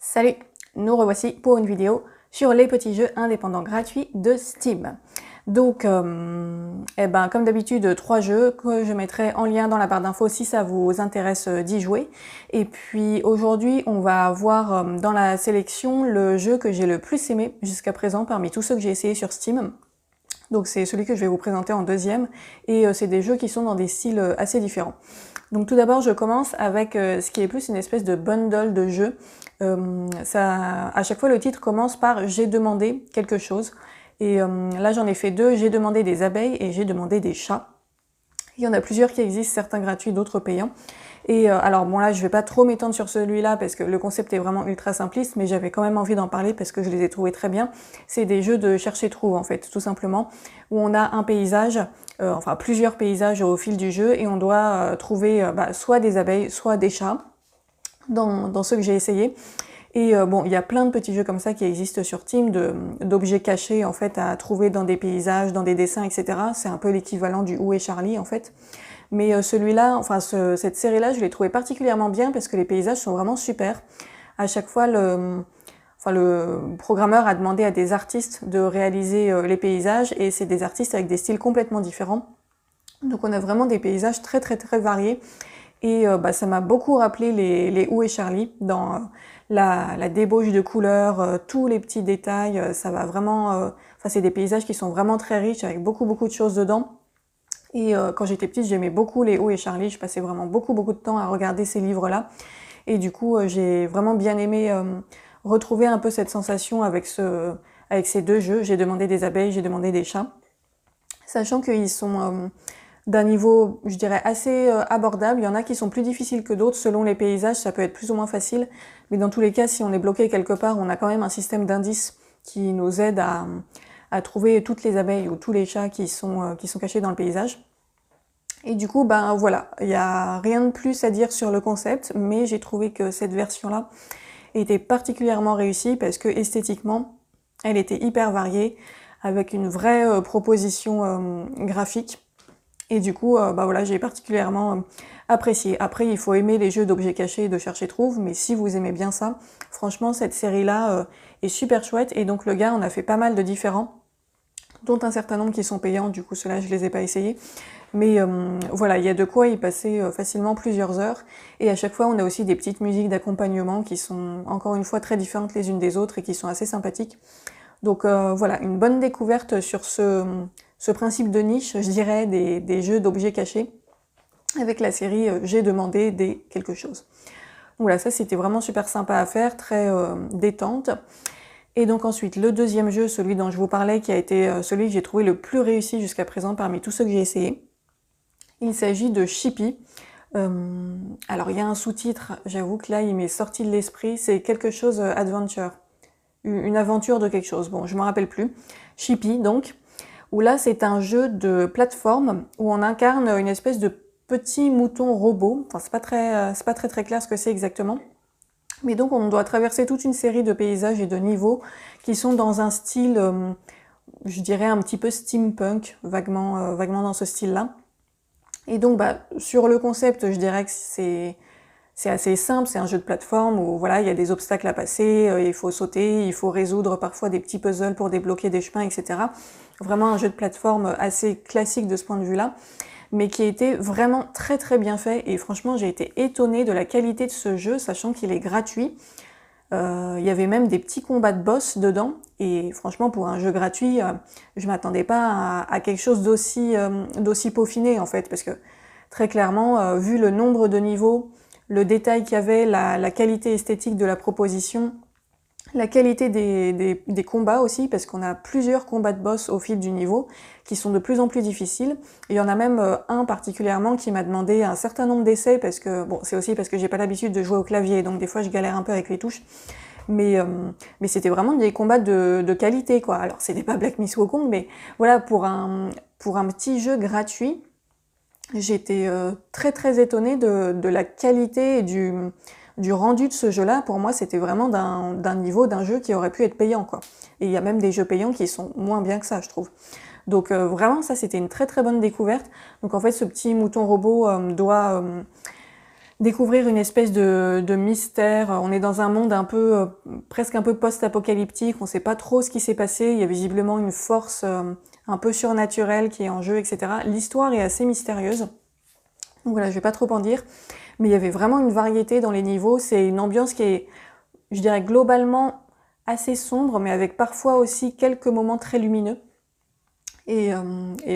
Salut, nous revoici pour une vidéo sur les petits jeux indépendants gratuits de Steam. Donc, comme d'habitude, 3 jeux que je mettrai en lien dans la barre d'infos si ça vous intéresse d'y jouer. Et puis aujourd'hui, on va voir dans la sélection le jeu que j'ai le plus aimé jusqu'à présent parmi tous ceux que j'ai essayé sur Steam. Donc c'est celui que je vais vous présenter en deuxième, et c'est des jeux qui sont dans des styles assez différents. Donc tout d'abord, je commence avec ce qui est plus une espèce de bundle de jeux. À chaque fois, le titre commence par « J'ai demandé quelque chose ». Et là, j'en ai fait 2, j'ai demandé des abeilles et j'ai demandé des chats. Il y en a plusieurs qui existent, certains gratuits, d'autres payants. Et alors bon là, je vais pas trop m'étendre sur celui-là parce que le concept est vraiment ultra simpliste, mais j'avais quand même envie d'en parler parce que je les ai trouvés très bien. C'est des jeux de chercher-trouve en fait, tout simplement, où on a un paysage, enfin plusieurs paysages au fil du jeu, et on doit trouver soit des abeilles, soit des chats, dans ceux que j'ai essayé. Et bon, il y a plein de petits jeux comme ça qui existent sur Steam, d'objets cachés en fait à trouver dans des paysages, dans des dessins, etc. C'est un peu l'équivalent du Où est Charlie en fait. Mais celui-là, enfin cette série-là, je l'ai trouvé particulièrement bien parce que les paysages sont vraiment super. À chaque fois, le programmeur a demandé à des artistes de réaliser les paysages, et c'est des artistes avec des styles complètement différents. Donc on a vraiment des paysages très très très variés. Et ça m'a beaucoup rappelé les Où est Charlie dans la débauche de couleurs, tous les petits détails. Ça va vraiment. C'est des paysages qui sont vraiment très riches avec beaucoup de choses dedans. Et quand j'étais petite, j'aimais beaucoup les Où est Charlie. Je passais vraiment beaucoup de temps à regarder ces livres-là. Et du coup, j'ai vraiment bien aimé retrouver un peu cette sensation avec ces 2 jeux. J'ai demandé des abeilles, j'ai demandé des chats. Sachant qu'ils sont d'un niveau, je dirais, assez abordable. Il y en a qui sont plus difficiles que d'autres. Selon les paysages, ça peut être plus ou moins facile. Mais dans tous les cas, si on est bloqué quelque part, on a quand même un système d'indices qui nous aide à trouver toutes les abeilles ou tous les chats qui sont cachés dans le paysage. Et du coup, voilà, il n'y a rien de plus à dire sur le concept, mais j'ai trouvé que cette version-là était particulièrement réussie parce que esthétiquement, elle était hyper variée, avec une vraie proposition graphique. Et du coup, voilà, j'ai particulièrement apprécié. Après, il faut aimer les jeux d'objets cachés et de chercher-trouve, mais si vous aimez bien ça, franchement, cette série-là est super chouette. Et donc le gars en a fait pas mal de différents, dont un certain nombre qui sont payants, du coup ceux-là je les ai pas essayés. Mais voilà, il y a de quoi y passer facilement plusieurs heures. Et à chaque fois, on a aussi des petites musiques d'accompagnement qui sont encore une fois très différentes les unes des autres et qui sont assez sympathiques. Donc voilà, une bonne découverte sur ce principe de niche, je dirais, des jeux d'objets cachés, avec la série J'ai demandé des quelque chose. Donc voilà, ça c'était vraiment super sympa à faire, très détente. Et donc ensuite, le deuxième jeu, celui dont je vous parlais, qui a été celui que j'ai trouvé le plus réussi jusqu'à présent parmi tous ceux que j'ai essayés. Il s'agit de Chippy. Alors il y a un sous-titre, j'avoue que là il m'est sorti de l'esprit, c'est quelque chose adventure. Une aventure de quelque chose, bon je m'en rappelle plus. Chippy donc, où là c'est un jeu de plateforme où on incarne une espèce de petit mouton robot. Enfin c'est pas très clair ce que c'est exactement. Mais donc on doit traverser toute une série de paysages et de niveaux qui sont dans un style, je dirais un petit peu steampunk, vaguement dans ce style-là. Et donc sur le concept, je dirais que c'est assez simple, c'est un jeu de plateforme où voilà, il y a des obstacles à passer, il faut sauter, il faut résoudre parfois des petits puzzles pour débloquer des chemins, etc. Vraiment un jeu de plateforme assez classique de ce point de vue-là, mais qui a été vraiment très très bien fait, et franchement j'ai été étonnée de la qualité de ce jeu, sachant qu'il est gratuit. Il y avait même des petits combats de boss dedans, et franchement pour un jeu gratuit, je m'attendais pas à quelque chose d'aussi peaufiné en fait, parce que très clairement, vu le nombre de niveaux, le détail qu'il y avait, la qualité esthétique de la proposition, la qualité des combats aussi, parce qu'on a plusieurs combats de boss au fil du niveau, qui sont de plus en plus difficiles. Et il y en a même un particulièrement qui m'a demandé un certain nombre d'essais, parce que, bon, c'est aussi parce que j'ai pas l'habitude de jouer au clavier, donc des fois je galère un peu avec les touches. Mais c'était vraiment des combats de qualité, quoi. Alors c'était pas Black Myth Wukong, mais voilà, pour un petit jeu gratuit, j'étais très très étonnée de la qualité et du rendu de ce jeu-là. Pour moi, c'était vraiment d'un niveau d'un jeu qui aurait pu être payant, quoi. Et il y a même des jeux payants qui sont moins bien que ça, je trouve. Donc vraiment, ça, c'était une très très bonne découverte. Donc en fait, ce petit mouton robot doit découvrir une espèce de mystère. On est dans un monde un peu, presque un peu post-apocalyptique, on sait pas trop ce qui s'est passé, il y a visiblement une force un peu surnaturelle qui est en jeu, etc. L'histoire est assez mystérieuse, donc voilà, je vais pas trop en dire, mais il y avait vraiment une variété dans les niveaux, c'est une ambiance qui est, je dirais, globalement assez sombre, mais avec parfois aussi quelques moments très lumineux. Et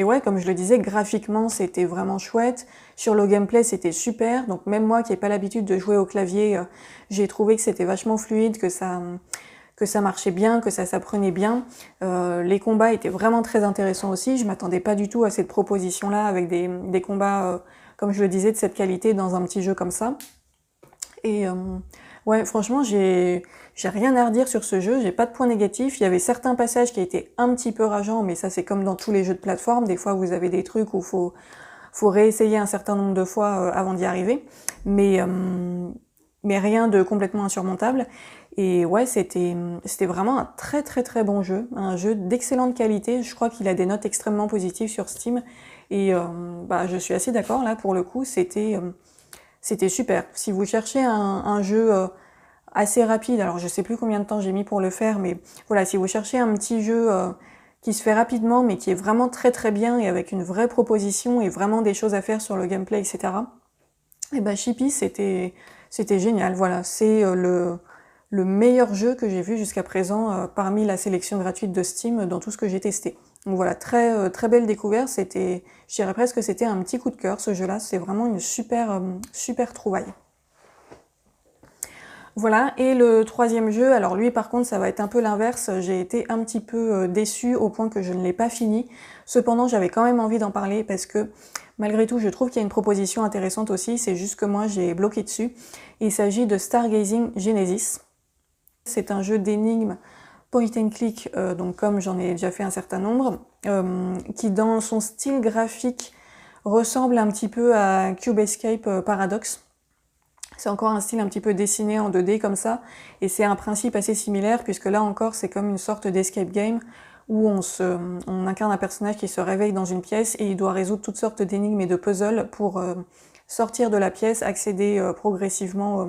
ouais, comme je le disais, graphiquement, c'était vraiment chouette. Sur le gameplay, c'était super. Donc même moi qui n'ai pas l'habitude de jouer au clavier, j'ai trouvé que c'était vachement fluide, que ça marchait bien, que ça s'apprenait bien. Les combats étaient vraiment très intéressants aussi. Je m'attendais pas du tout à cette proposition-là avec des combats, comme je le disais, de cette qualité dans un petit jeu comme ça. Et ouais, franchement, j'ai rien à redire sur ce jeu, j'ai pas de points négatifs. Il y avait certains passages qui étaient un petit peu rageants, mais ça c'est comme dans tous les jeux de plateforme. Des fois, vous avez des trucs où faut réessayer un certain nombre de fois avant d'y arriver. Mais rien de complètement insurmontable. Et ouais, c'était vraiment un très très très bon jeu, un jeu d'excellente qualité. Je crois qu'il a des notes extrêmement positives sur Steam. Et bah, je suis assez d'accord là pour le coup, c'était super. Si vous cherchez un jeu assez rapide, alors je sais plus combien de temps j'ai mis pour le faire, mais voilà, si vous cherchez un petit jeu qui se fait rapidement, mais qui est vraiment très très bien et avec une vraie proposition et vraiment des choses à faire sur le gameplay, etc. Et ben Chippy, c'était génial. Voilà, c'est le meilleur jeu que j'ai vu jusqu'à présent parmi la sélection gratuite de Steam dans tout ce que j'ai testé. Donc voilà, très belle découverte. Je dirais presque que c'était un petit coup de cœur ce jeu-là. C'est vraiment une super trouvaille. Voilà, et le troisième jeu, alors lui par contre ça va être un peu l'inverse, j'ai été un petit peu déçue au point que je ne l'ai pas fini. Cependant j'avais quand même envie d'en parler parce que malgré tout je trouve qu'il y a une proposition intéressante aussi, c'est juste que moi j'ai bloqué dessus. Il s'agit de Stargazing Genesis. C'est un jeu d'énigmes point and click, donc comme j'en ai déjà fait un certain nombre, qui dans son style graphique ressemble un petit peu à Cube Escape Paradox. C'est encore un style un petit peu dessiné en 2D comme ça, et c'est un principe assez similaire puisque là encore c'est comme une sorte d'escape game où on incarne un personnage qui se réveille dans une pièce et il doit résoudre toutes sortes d'énigmes et de puzzles pour sortir de la pièce, accéder progressivement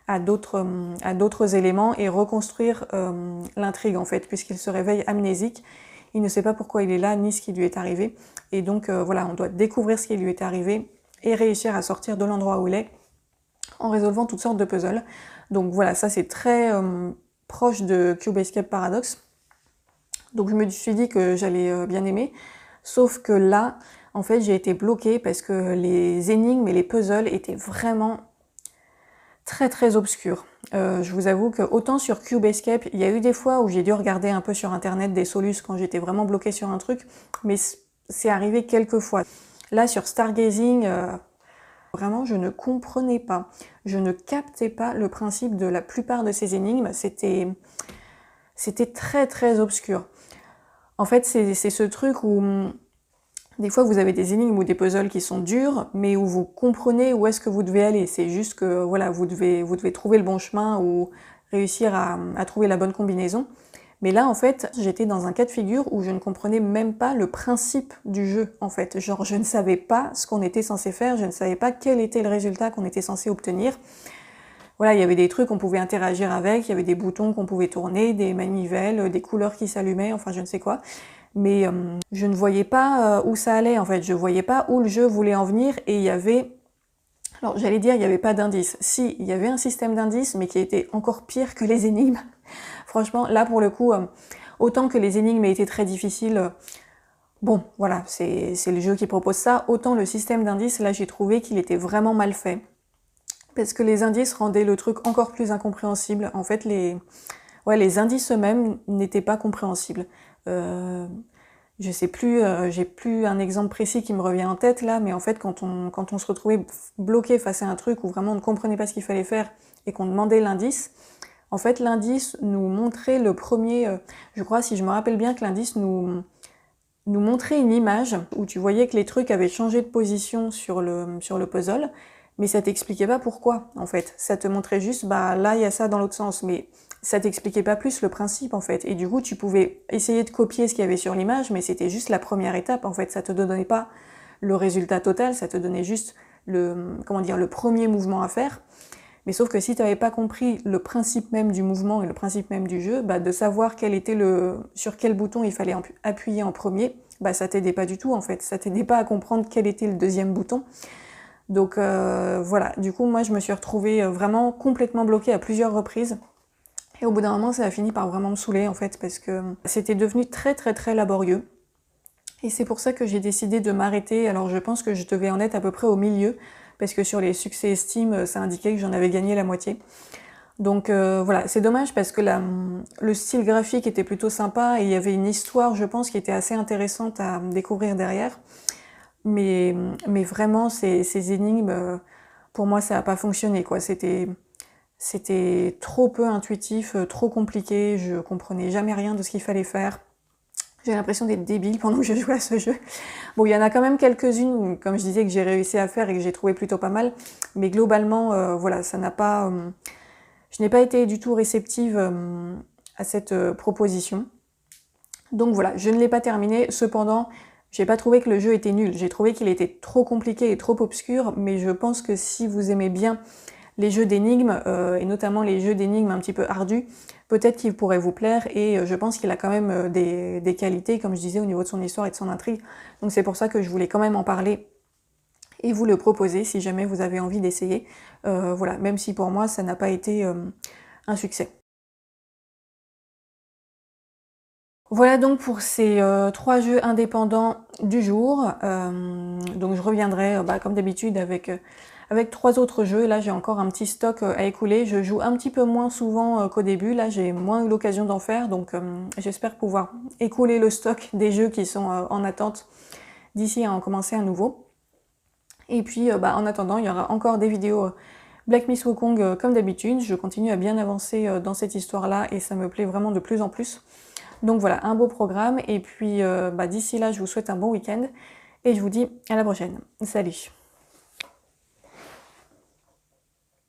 à d'autres éléments et reconstruire l'intrigue en fait, puisqu'il se réveille amnésique. Il ne sait pas pourquoi il est là ni ce qui lui est arrivé, et donc voilà, on doit découvrir ce qui lui est arrivé et réussir à sortir de l'endroit où il est en résolvant toutes sortes de puzzles. Donc voilà, ça c'est très proche de Cube Escape Paradox. Donc je me suis dit que j'allais bien aimer, sauf que là, en fait, j'ai été bloquée parce que les énigmes et les puzzles étaient vraiment très obscurs. Je vous avoue que autant sur Cube Escape, il y a eu des fois où j'ai dû regarder un peu sur internet des solutions quand j'étais vraiment bloquée sur un truc, mais c'est arrivé quelques fois. Là, sur Stargazing, vraiment, je ne comprenais pas. Je ne captais pas le principe de la plupart de ces énigmes. C'était très obscur. En fait, c'est ce truc où des fois vous avez des énigmes ou des puzzles qui sont durs, mais où vous comprenez où est-ce que vous devez aller. C'est juste que voilà, vous devez trouver le bon chemin ou réussir à trouver la bonne combinaison. Mais là, en fait, j'étais dans un cas de figure où je ne comprenais même pas le principe du jeu, en fait. Genre, je ne savais pas ce qu'on était censé faire, je ne savais pas quel était le résultat qu'on était censé obtenir. Voilà, il y avait des trucs qu'on pouvait interagir avec, il y avait des boutons qu'on pouvait tourner, des manivelles, des couleurs qui s'allumaient, enfin je ne sais quoi. Mais je ne voyais pas où ça allait, en fait. Je voyais pas où le jeu voulait en venir, et il y avait... Alors, j'allais dire, il n'y avait pas d'indice. Si, il y avait un système d'indices, mais qui était encore pire que les énigmes. Franchement, là, pour le coup, autant que les énigmes étaient très difficiles, bon, voilà, c'est le jeu qui propose ça, autant le système d'indices, là, j'ai trouvé qu'il était vraiment mal fait. Parce que les indices rendaient le truc encore plus incompréhensible. En fait, les indices eux-mêmes n'étaient pas compréhensibles. Je sais plus, j'ai plus un exemple précis qui me revient en tête là, mais en fait quand on se retrouvait bloqué face à un truc où vraiment on ne comprenait pas ce qu'il fallait faire et qu'on demandait l'indice, en fait l'indice nous montrait le premier, je crois si je me rappelle bien que l'indice nous montrait une image où tu voyais que les trucs avaient changé de position sur le puzzle, mais ça t'expliquait pas pourquoi en fait. Ça te montrait juste, bah là il y a ça dans l'autre sens, mais ça t'expliquait pas plus le principe en fait. Et du coup tu pouvais essayer de copier ce qu'il y avait sur l'image, mais c'était juste la première étape en fait. Ça te donnait pas le résultat total, ça te donnait juste comment dire, le premier mouvement à faire. Mais sauf que si tu n'avais pas compris le principe même du mouvement et le principe même du jeu, bah, de savoir sur quel bouton il fallait appuyer en premier, bah, ça t'aidait pas du tout en fait. Ça t'aidait pas à comprendre quel était le deuxième bouton. Donc voilà, du coup moi je me suis retrouvée vraiment complètement bloquée à plusieurs reprises. Et au bout d'un moment ça a fini par vraiment me saouler en fait, parce que c'était devenu très très très laborieux. Et c'est pour ça que j'ai décidé de m'arrêter. Alors je pense que je devais en être à peu près au milieu, parce que sur les succès Steam, ça indiquait que j'en avais gagné la moitié. Donc voilà, c'est dommage parce que le style graphique était plutôt sympa et il y avait une histoire, je pense, qui était assez intéressante à découvrir derrière. Mais vraiment, ces énigmes, pour moi, ça n'a pas fonctionné, quoi. C'était trop peu intuitif, trop compliqué, je comprenais jamais rien de ce qu'il fallait faire. J'ai l'impression d'être débile pendant que je jouais à ce jeu. Bon, il y en a quand même quelques-unes, comme je disais, que j'ai réussi à faire et que j'ai trouvé plutôt pas mal. Mais globalement, voilà, ça n'a pas... je n'ai pas été du tout réceptive à cette proposition. Donc voilà, je ne l'ai pas terminé. Cependant, j'ai pas trouvé que le jeu était nul. J'ai trouvé qu'il était trop compliqué et trop obscur. Mais je pense que si vous aimez bien les jeux d'énigmes, et notamment les jeux d'énigmes un petit peu ardus, peut-être qu'il pourrait vous plaire, et je pense qu'il a quand même des qualités, comme je disais, au niveau de son histoire et de son intrigue. Donc c'est pour ça que je voulais quand même en parler et vous le proposer si jamais vous avez envie d'essayer. Voilà, même si pour moi ça n'a pas été un succès. Voilà donc pour ces 3 jeux indépendants du jour. Donc je reviendrai comme d'habitude avec 3 autres jeux. Là j'ai encore un petit stock à écouler. Je joue un petit peu moins souvent qu'au début. Là j'ai moins eu l'occasion d'en faire. Donc j'espère pouvoir écouler le stock des jeux qui sont en attente d'ici à en commencer un nouveau. Et puis en attendant, il y aura encore des vidéos Black Myth Wukong comme d'habitude. Je continue à bien avancer dans cette histoire-là et ça me plaît vraiment de plus en plus. Donc voilà, un beau programme. Et puis d'ici là, je vous souhaite un bon week-end et je vous dis à la prochaine. Salut!